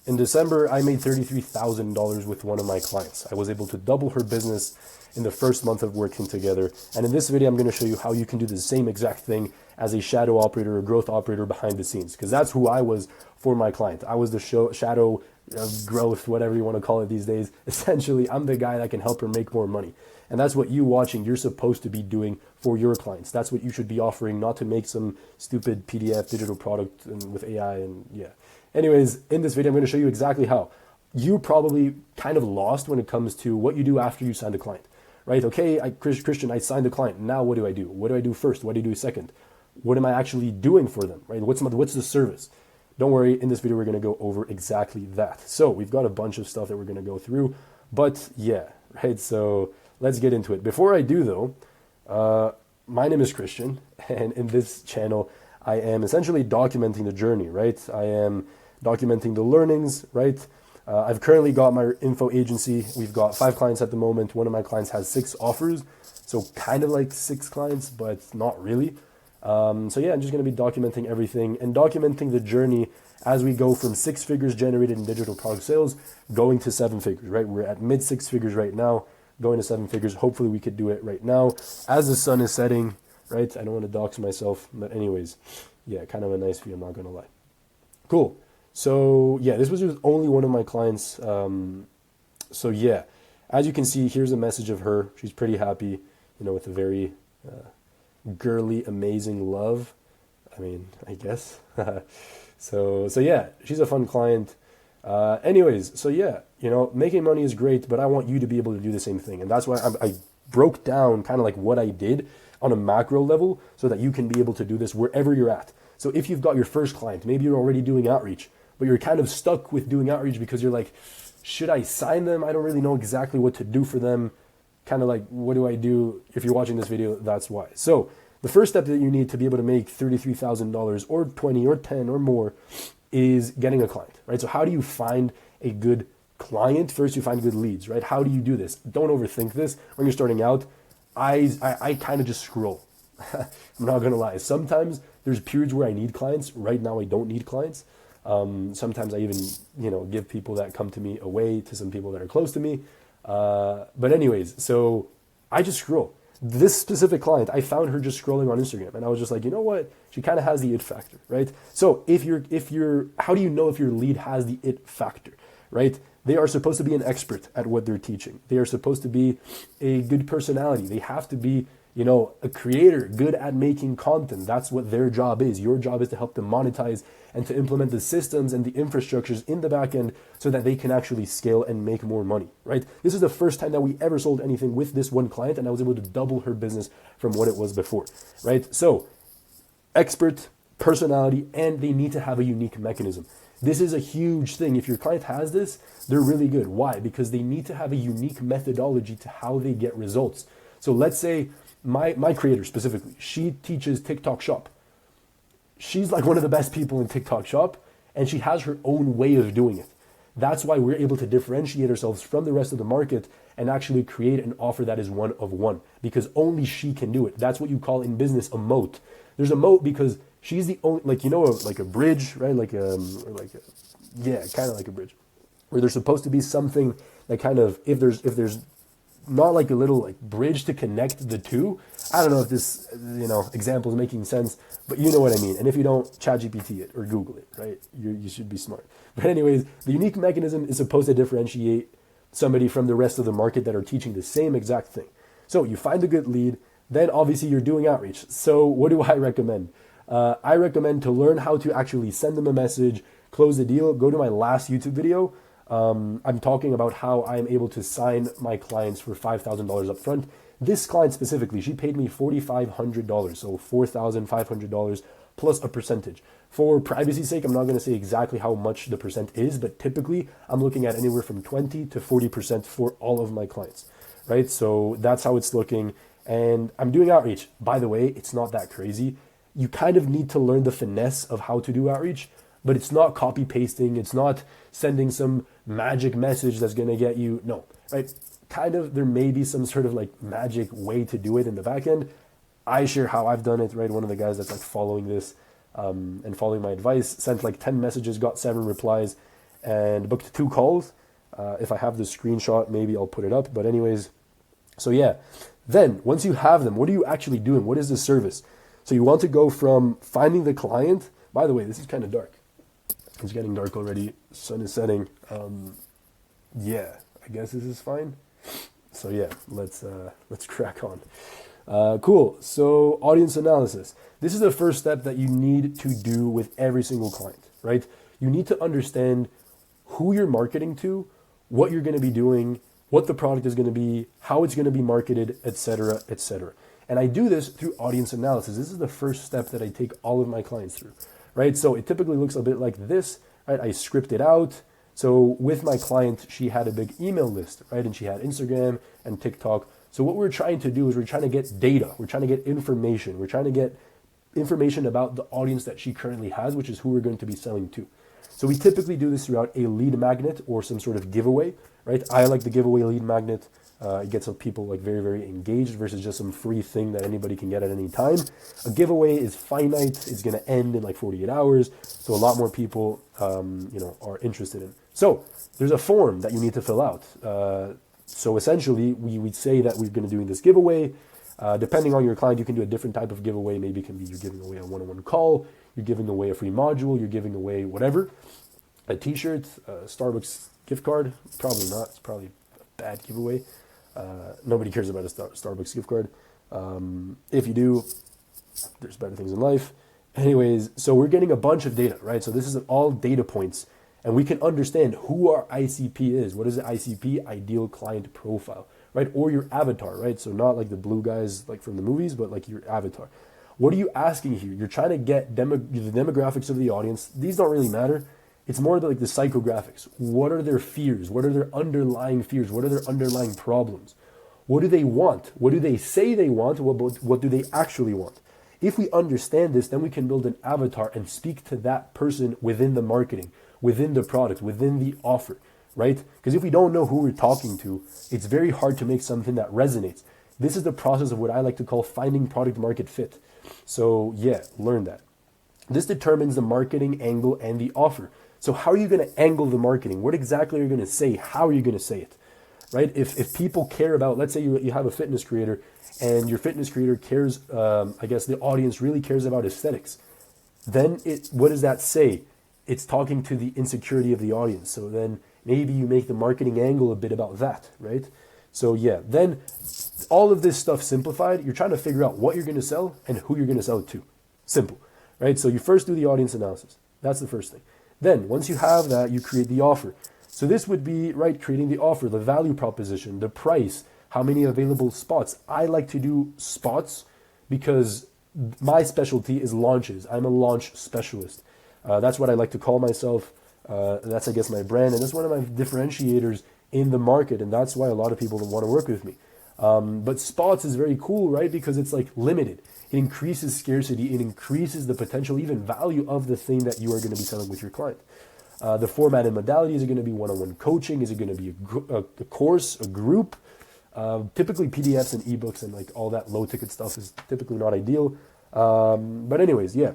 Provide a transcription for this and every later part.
In December, I made $33,000 with one of my clients. I was able to double her business in the first month of working together. And in this video, I'm going to show you how you can do the same exact thing as a shadow operator or growth operator behind the scenes, because that's who I was for my client. I was the shadow growth, whatever you want to call it these days. Essentially, I'm the guy that can help her make more money. And that's what you watching, you're supposed to be doing for your clients. That's what you should be offering, not to make some stupid PDF digital product and with AI and yeah. Anyways, in this video, I'm going to show you exactly how. You're probably kind of lost when it comes to what you do after you sign a client, right? Okay, Christian, I signed the client. Now what do I do? What do I do first? What do I do second? What am I actually doing for them, right? What's the service? Don't worry, in this video, we're going to go over exactly that. So we've got a bunch of stuff that we're going to go through, but yeah, right? So let's get into it. Before I do though, my name is Christian, and in this channel, I am essentially documenting the journey, right? I am documenting the learnings, right? I've currently got my info agency. We've got 5 clients at the moment. One of my clients has 6 offers. So kind of like 6 clients, but not really. So yeah, I'm just going to be documenting everything and documenting the journey as we go from 6 figures generated in digital product sales, going to 7 figures, right? We're at mid 6 figures right now, going to 7 figures. Hopefully we could do it right now as the sun is setting, right? I don't want to dox myself, but anyways, yeah, kind of a nice view, I'm not going to lie. Cool. So yeah, this was just only one of my clients. So yeah, as you can see, here's a message of her. She's pretty happy, you know, with a very girly, amazing love. I mean, I guess. So yeah, she's a fun client. Anyways, so yeah, you know, making money is great, but I want you to be able to do the same thing. And that's why I broke down kind of like what I did on a macro level so that you can be able to do this wherever you're at. So if you've got your first client, maybe you're already doing outreach, but you're kind of stuck with doing outreach because you're like, should I sign them? I don't really know exactly what to do for them. Kind of like, what do I do? If you're watching this video, that's why. So the first step that you need to be able to make $33,000 or 20 or 10 or more is getting a client, right? So how do you find a good client? First, you find good leads, right? How do you do this? Don't overthink this. When you're starting out, I kind of just scroll. I'm not going to lie. Sometimes there's periods where I need clients. Right now, I don't need clients. Sometimes I even, you know, give people that come to me away to some people that are close to me. But anyways, so I just scroll. This specific client, I found her just scrolling on Instagram, and I was just like, you know what? She kind of has the it factor, right? So if you're, how do you know if your lead has the it factor, right? They are supposed to be an expert at what they're teaching. They are supposed to be a good personality. They have to be, you know, a creator, good at making content. That's what their job is. Your job is to help them monetize and to implement the systems and the infrastructures in the back end so that they can actually scale and make more money, right? This is the first time that we ever sold anything with this one client, and I was able to double her business from what it was before, right? So expert, personality, and they need to have a unique mechanism. This is a huge thing. If your client has this, they're really good. Why? Because they need to have a unique methodology to how they get results. So let's say my creator specifically, she teaches TikTok Shop. She's like one of the best people in TikTok Shop, and she has her own way of doing it. That's why we're able to differentiate ourselves from the rest of the market and actually create an offer that is one of one, because only she can do it. That's what you call in business a moat. There's a moat because she's the only, like, you know, like a bridge, right? Yeah, kind of like a bridge, where there's supposed to be something that kind of, if there's not like a little like bridge to connect the two. I don't know if this, you know, example is making sense, but you know what I mean. And if you don't, ChatGPT it or Google it, right? You should be smart. But anyways, the unique mechanism is supposed to differentiate somebody from the rest of the market that are teaching the same exact thing. So you find a good lead, then obviously you're doing outreach. So what do I recommend? I recommend to learn how to actually send them a message, close the deal. Go to my last YouTube video. I'm talking about how I'm able to sign my clients for $5,000 up front. This client specifically, she paid me $4,500, so $4,500 plus a percentage. For privacy's sake, I'm not going to say exactly how much the percent is, but typically I'm looking at anywhere from 20 to 40% for all of my clients, right? So that's how it's looking. And I'm doing outreach. By the way, it's not that crazy. You kind of need to learn the finesse of how to do outreach, but it's not copy pasting. It's not sending some magic message that's going to get you, no, right? Kind of, there may be some sort of like magic way to do it in the back end. I share how I've done it, right? One of the guys that's like following this and following my advice sent like 10 messages, got 7 replies. and booked 2 calls. If I have the screenshot, maybe I'll put it up. But anyways, so yeah. Then once you have them, what are you actually doing? What is the service? So you want to go from finding the client. By the way, this is kind of dark. It's getting dark already. Sun is setting. Yeah, I guess this is fine. So yeah, let's crack on. Cool. So audience analysis. This is the first step that you need to do with every single client, right? You need to understand who you're marketing to, what you're going to be doing, what the product is going to be, how it's going to be marketed, etc., etc. And I do this through audience analysis. This is the first step that I take all of my clients through, right? So it typically looks a bit like this, right? I script it out. So with my client, she had a big email list, right? And she had Instagram and TikTok. So what we're trying to do is we're trying to get data. We're trying to get information. We're trying to get information about the audience that she currently has, which is who we're going to be selling to. So we typically do this throughout a lead magnet or some sort of giveaway, right? I like the giveaway lead magnet. It gets people like very, very engaged versus just some free thing that anybody can get at any time. A giveaway is finite. It's going to end in like 48 hours. So a lot more people, are interested in. So there's a form that you need to fill out. So essentially, we'd say that we're going to do this giveaway. Depending on your client, you can do a different type of giveaway. Maybe it can be you're giving away a one-on-one call, you're giving away a free module, you're giving away whatever, a t-shirt, a Starbucks gift card. Probably not. It's probably a bad giveaway. Nobody cares about a Starbucks gift card. If you do, there's better things in life. Anyways, so we're getting a bunch of data, right? So this is all data points, and we can understand who our ICP is. What is the ICP? Ideal client profile, right? Or your avatar, right? So not like the blue guys like from the movies, but like your avatar. What are you asking here? You're trying to get the demographics of the audience. These don't really matter. It's more like the psychographics. What are their fears? What are their underlying fears? What are their underlying problems? What do they want? What do they say they want? What do they actually want? If we understand this, then we can build an avatar and speak to that person within the marketing, within the product, within the offer, right? Because if we don't know who we're talking to, it's very hard to make something that resonates. This is the process of what I like to call finding product market fit. So yeah, learn that. This determines the marketing angle and the offer. So how are you going to angle the marketing? What exactly are you going to say? How are you going to say it? Right? If people care about, let's say you have a fitness creator and your fitness creator cares, I guess the audience really cares about aesthetics, then what does that say? It's talking to the insecurity of the audience. So then maybe you make the marketing angle a bit about that, right? So yeah, then all of this stuff simplified, you're trying to figure out what you're going to sell and who you're going to sell it to. Simple, right? So you first do the audience analysis. That's the first thing. Then once you have that, you create the offer. So this would be, right, creating the offer, the value proposition, the price, how many available spots. I like to do spots because my specialty is launches. I'm a launch specialist. That's what I like to call myself. That's, I guess, my brand. And that's one of my differentiators in the market. And that's why a lot of people want to work with me. But spots is very cool, right? Because it's like limited. It increases scarcity. It increases the potential, even value of the thing that you are going to be selling with your client. The format and modality, is it going to be one-on-one coaching? Is it going to be a course, a group? Typically PDFs and ebooks and like all that low ticket stuff is typically not ideal. But anyways, yeah.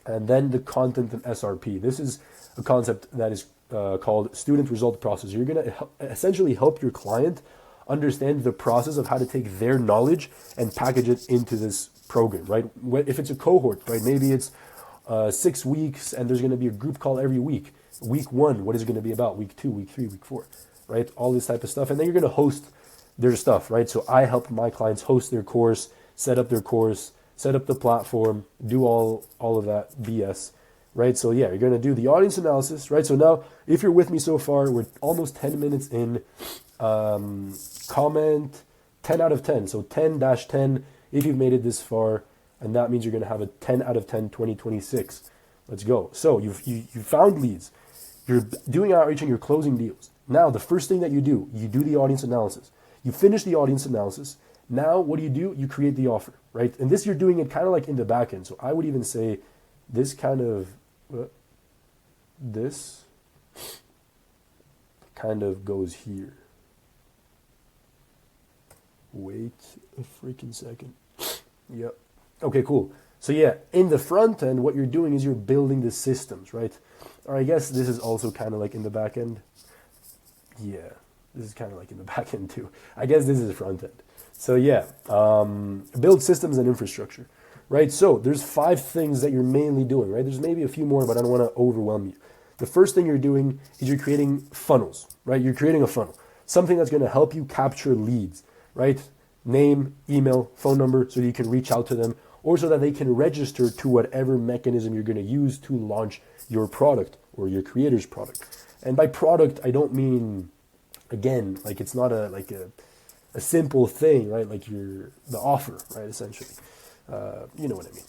And then the content and SRP. This is a concept that is called student result process. You're going to essentially help your client understand the process of how to take their knowledge and package it into this program, right? If it's a cohort, right? Maybe it's 6 weeks and there's going to be a group call every week. Week 1, what is it going to be about? Week 2, week 3, week 4, right? All this type of stuff. And then you're going to host their stuff, right? So I help my clients host their course, set up their course, set up the platform, do all of that BS, right? So yeah, you're going to do the audience analysis, right? So now, if you're with me so far, we're almost 10 minutes in. Comment 10 out of 10. So 10-10 if you've made it this far, and that means you're going to have a 10 out of 10 2026. Let's go. So you found leads. You're doing outreach and you're closing deals. Now, the first thing that you do the audience analysis. You finish the audience analysis. Now, what do? You create the offer, right? And this, you're doing it kind of like in the back end. So I would even say this kind of goes here. Wait a freaking second. Yep. Okay, cool. So yeah, in the front end, what you're doing is you're building the systems, right? Or I guess this is also kind of like in the back end. Yeah, this is kind of like in the back end too. I guess this is the front end. So yeah, build systems and infrastructure, right? So there's 5 things that you're mainly doing, right? There's maybe a few more, but I don't want to overwhelm you. The first thing you're doing is you're creating funnels, right? You're creating a funnel, something that's going to help you capture leads, right? Name, email, phone number, so you can reach out to them, or so that they can register to whatever mechanism you're going to use to launch your product or your creator's product. And by product, I don't mean, again, like it's not a simple thing, right? Like the offer, right? Essentially, you know what I mean.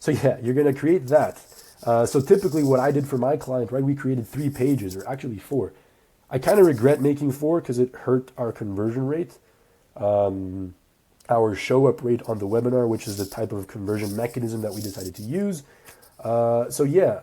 So yeah, you're gonna create that. So typically, what I did for my client, right? We created 3 pages, or actually 4. I kind of regret making 4 because it hurt our conversion rate, our show up rate on the webinar, which is the type of conversion mechanism that we decided to use. So yeah.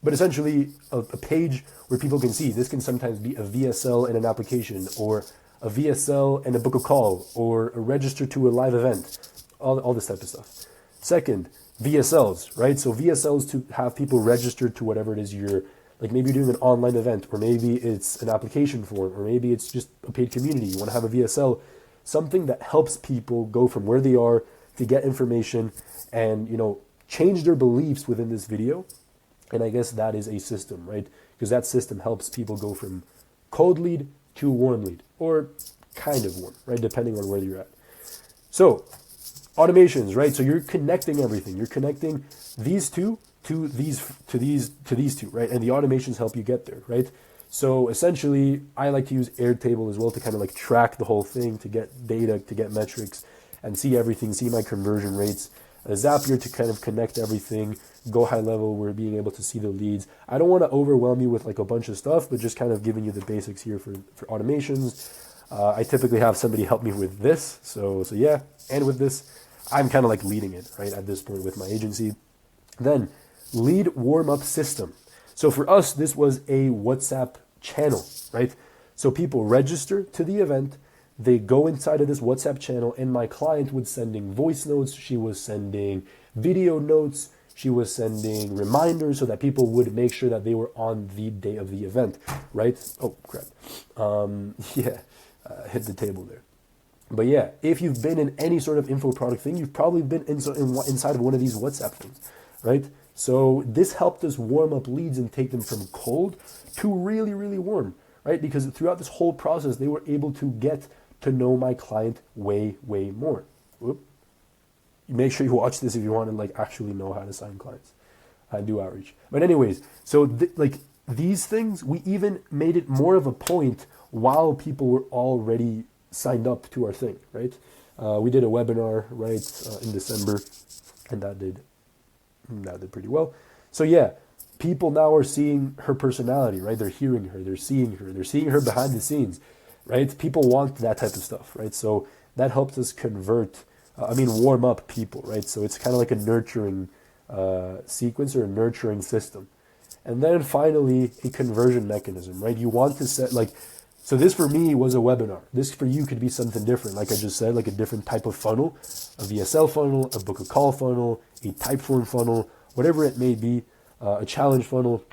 But essentially, a page where people can see. This can sometimes be a VSL and an application, or a VSL and a book a call, or a register to a live event, all this type of stuff. Second, VSLs, right? So VSLs to have people register to whatever it is you're, like maybe you're doing an online event, or maybe it's an application form, or maybe it's just a paid community. You want to have a VSL, something that helps people go from where they are to get information and, change their beliefs within this video. And I guess that is a system, right? Because that system helps people go from cold lead to warm lead, or kind of warm, right? Depending on where you're at. So automations, right? So you're connecting everything. You're connecting these two to these two, right? And the automations help you get there, right? So essentially, I like to use Airtable as well to kind of like track the whole thing, to get data, to get metrics, and see everything, see my conversion rates. A Zapier to kind of connect everything, go high level, we're being able to see the leads. I don't want to overwhelm you with like a bunch of stuff, but just kind of giving you the basics here for automations. I typically have somebody help me with this. So yeah, and with this, I'm kind of like leading it, right, at this point with my agency. Then, lead warm-up system. So for us, this was a WhatsApp channel, right? So people register to the event, they go inside of this WhatsApp channel, and my client was sending voice notes, she was sending video notes, she was sending reminders so that people would make sure that they were on the day of the event, right? Oh, crap. Hit the table there. But yeah, if you've been in any sort of info product thing, you've probably been inside of one of these WhatsApp things, right? So this helped us warm up leads and take them from cold to really, really warm, right? Because throughout this whole process, they were able to get to know my client way, way more. Whoop. Make sure you watch this if you want to like actually know how to sign clients and do outreach. But anyways, so these things, we even made it more of a point while people were already signed up to our thing, right? We did a webinar, right, in December, and that did pretty well. So yeah, people now are seeing her personality, right? They're hearing her, they're seeing her behind the scenes, right? People want that type of stuff, right? So that helped us warm up people, right? So it's kind of like a nurturing sequence or a nurturing system. And then finally, a conversion mechanism, right? You want to set so this for me was a webinar. This for you could be something different. Like I just said, like a different type of funnel, a VSL funnel, a book a call funnel, a Typeform funnel, whatever it may be, a challenge funnel,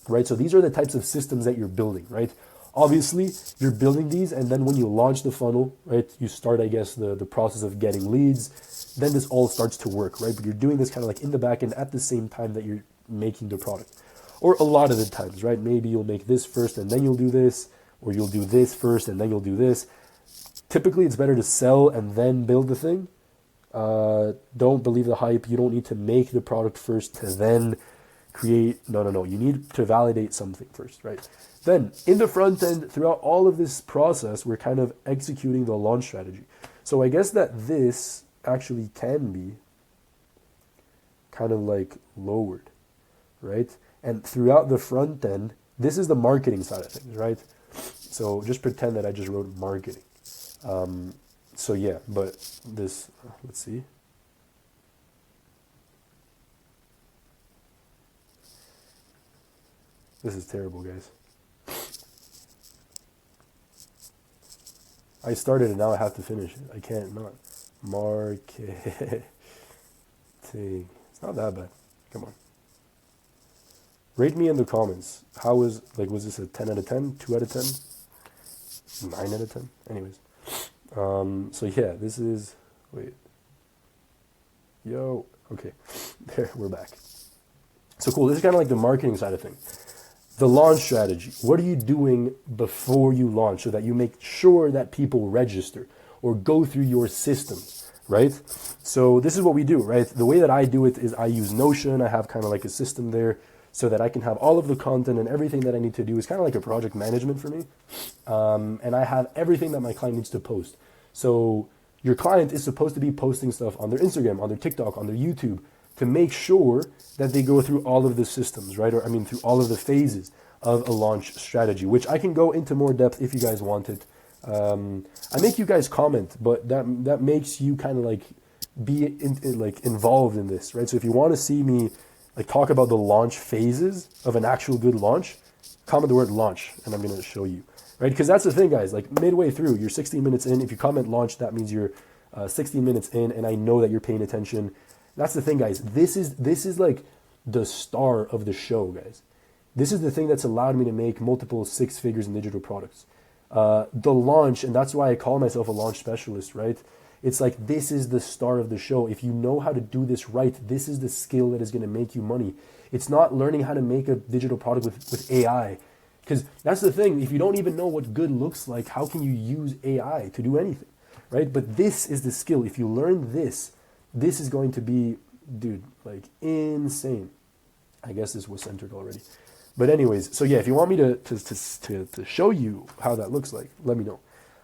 right? So these are the types of systems that you're building, right? Obviously, you're building these, and then when you launch the funnel, right, you start, I guess, the process of getting leads. Then this all starts to work, right? But you're doing this kind of like in the back end at the same time that you're making the product. Or a lot of the times, right? Maybe you'll make this first and then you'll do this, or you'll do this first and then you'll do this. Typically, it's better to sell and then build the thing. Don't believe the hype. You don't need to make the product first to then create. No. You need to validate something first, right? Then, in the front end, throughout all of this process, we're kind of executing the launch strategy. So I guess that this actually can be kind of like lowered, right? And throughout the front end, this is the marketing side of things, right? So just pretend that I just wrote marketing. So yeah, but this, let's see. This is terrible, guys. I started and now I have to finish it. I can't not. Marketing. It's Not that bad. Come on. Rate me in the comments. How was, like, was this a 10 out of 10? 2 out of 10? 9 out of 10? Anyways. So yeah, this is, wait. Yo, okay. There, we're back. So cool, this is kind of like the marketing side of things. The launch strategy. What are you doing before you launch so that you make sure that people register or go through your systems, right? So this is what we do, right? The way that I do it is I use Notion. I have kind of like a system there so that I can have all of the content and everything that I need to do. Is kind of like a project management for me. And I have everything that my client needs to post. So your client is supposed to be posting stuff on their Instagram, on their TikTok, on their YouTube, to make sure that they go through all of the systems, right? Or I mean, through all of the phases of a launch strategy, which I can go into more depth if you guys want it. I make you guys comment, but that makes you kind of like be involved in this, right? So if you want to see me like talk about the launch phases of an actual good launch, comment the word launch, and I'm going to show you, right? Because that's the thing, guys. Like midway through, you're 16 minutes in. If you comment launch, that means you're 16 minutes in, and I know that you're paying attention. That's the thing, guys. This is like the star of the show, guys. This is the thing that's allowed me to make multiple 6 figures in digital products. The launch, and that's why I call myself a launch specialist, right? It's like this is the star of the show. If you know how to do this right, this is the skill that is going to make you money. It's not learning how to make a digital product with AI. Because that's the thing. If you don't even know what good looks like, how can you use AI to do anything, right? But this is the skill. If you learn this, this is going to be, dude, like insane. I guess this was centered already. But anyways, so yeah, if you want me to show you how that looks like, let me know.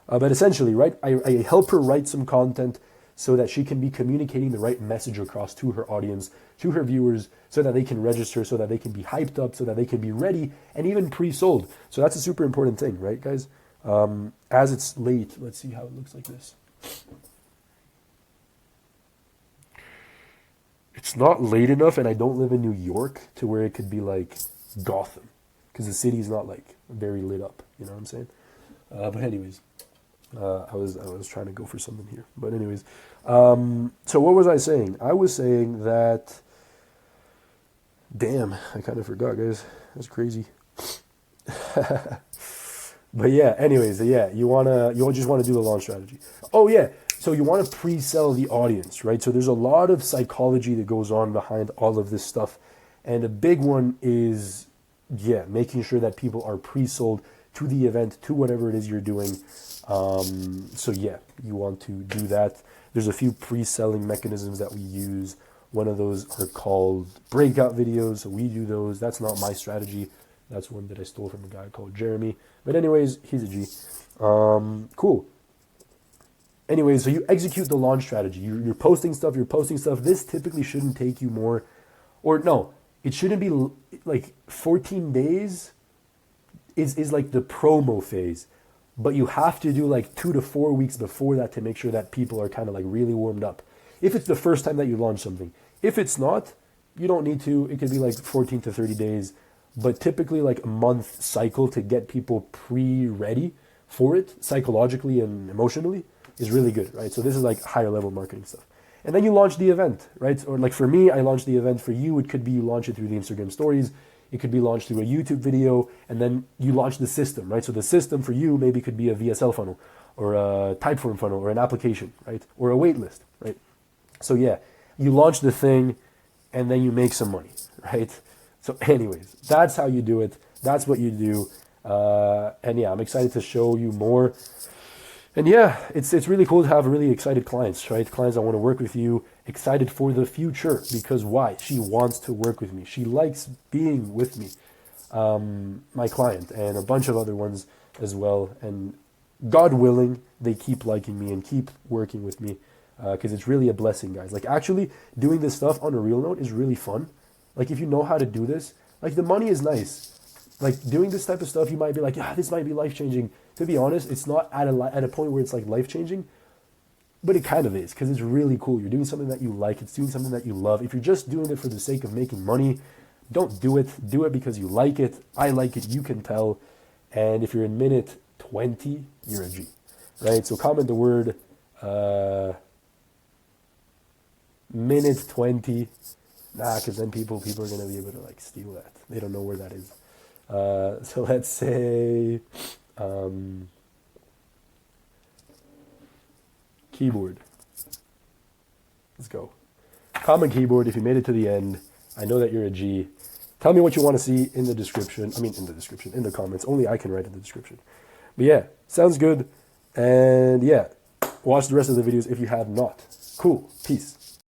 But essentially, right, I help her write some content so that she can be communicating the right message across to her audience, to her viewers, so that they can register, so that they can be hyped up, so that they can be ready and even pre-sold. So that's a super important thing, right, guys? As it's late, let's see how it looks like this. It's not late enough, and I don't live in New York to where it could be like Gotham, because the city's not like very lit up. You know what I'm saying? But anyways, I was trying to go for something here. But anyways, so what was I saying? I was saying that. Damn, I kind of forgot, guys. That's crazy. But yeah, anyways, yeah, you just want to do the launch strategy. Oh yeah. So you want to pre-sell the audience, right? So there's a lot of psychology that goes on behind all of this stuff. And a big one is, yeah, making sure that people are pre-sold to the event, to whatever it is you're doing. So yeah, you want to do that. There's a few pre-selling mechanisms that we use. One of those are called breakout videos. So we do those. That's not my strategy. That's one that I stole from a guy called Jeremy. But anyways, he's a G. Cool. Anyway, so you execute the launch strategy. You're posting stuff. This typically shouldn't take you more, or no, it shouldn't be like 14 days is like the promo phase. But you have to do like 2 to 4 weeks before that to make sure that people are kind of like really warmed up. If it's the first time that you launch something. If it's not, you don't need to. It could be like 14 to 30 days. But typically like a month cycle to get people pre-ready for it, psychologically and emotionally, is really good, right? So this is like higher level marketing stuff. And then you launch the event, right? Or like for me, I launched the event. For you, it could be you launch it through the Instagram stories. It could be launched through a YouTube video, and then you launch the system, right? So the system for you maybe could be a VSL funnel or a Typeform funnel or an application, right? Or a wait list, right? So yeah, you launch the thing and then you make some money, right? So anyways, that's how you do it. That's what you do. And yeah, I'm excited to show you more. And yeah, it's really cool to have really excited clients, right? Clients that want to work with you, excited for the future. Because why? She wants to work with me. She likes being with me, my client, and a bunch of other ones as well. And God willing, they keep liking me and keep working with me, because it's really a blessing, guys. Like actually doing this stuff on a real note is really fun. Like if you know how to do this, like the money is nice. Like doing this type of stuff, you might be like, yeah, this might be life-changing. To be honest, it's not at a point where it's like life-changing, but it kind of is, because it's really cool. You're doing something that you like. It's doing something that you love. If you're just doing it for the sake of making money, don't do it. Do it because you like it. I like it. You can tell. And if you're in minute 20, you're a G, right? So comment the word minute 20. Nah, because then people are gonna be able to like steal that. They don't know where that is. So let's say keyboard. Let's go. Common keyboard. If you made it to the end, I know that you're a G. Tell me what you want to see in the description. I mean, in the comments. Only I can write in the description. But yeah, sounds good. And yeah, watch the rest of the videos if you have not. Cool. Peace.